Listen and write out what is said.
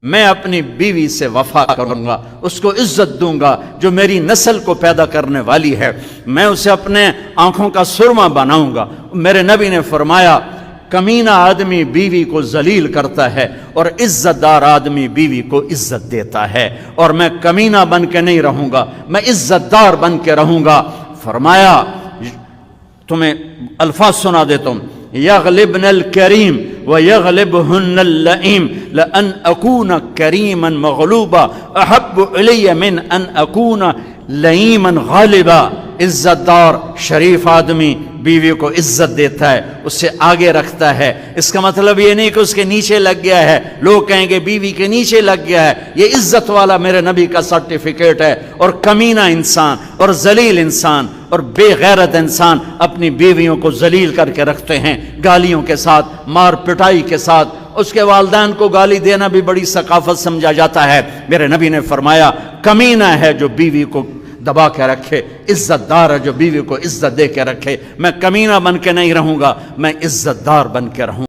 میں اپنی بیوی سے وفا کروں گا، اس کو عزت دوں گا جو میری نسل کو پیدا کرنے والی ہے، میں اسے اپنے آنکھوں کا سرما بناؤں گا۔ میرے نبی نے فرمایا کمینہ آدمی بیوی کو ذلیل کرتا ہے اور عزت دار آدمی بیوی کو عزت دیتا ہے، اور میں کمینہ بن کے نہیں رہوں گا، میں عزت دار بن کے رہوں گا۔ فرمایا تمہیں الفاظ سنا دیتا ہوں، یغلبن الکریم ویغلبہن اللئیم لأن اکون کریما مغلوبا احب الی من ان اکون لئیما غالبا۔ عزت دار شریف آدمی بیوی کو عزت دیتا ہے، اس سے آگے رکھتا ہے۔ اس کا مطلب یہ نہیں کہ اس کے نیچے لگ گیا ہے، لوگ کہیں گے بیوی کے نیچے لگ گیا ہے، یہ عزت والا میرے نبی کا سرٹیفکیٹ ہے۔ اور کمینہ انسان اور ذلیل انسان اور بے غیرت انسان اپنی بیویوں کو ذلیل کر کے رکھتے ہیں، گالیوں کے ساتھ، مار پٹائی کے ساتھ۔ اس کے والدین کو گالی دینا بھی بڑی ثقافت سمجھا جاتا ہے۔ میرے نبی نے فرمایا کمینہ ہے جو بیوی کو دبا کے رکھے، عزت دار ہے جو بیوی کو عزت دے کے رکھے۔ میں کمینہ بن کے نہیں رہوں گا، میں عزت دار بن کے رہوں گا۔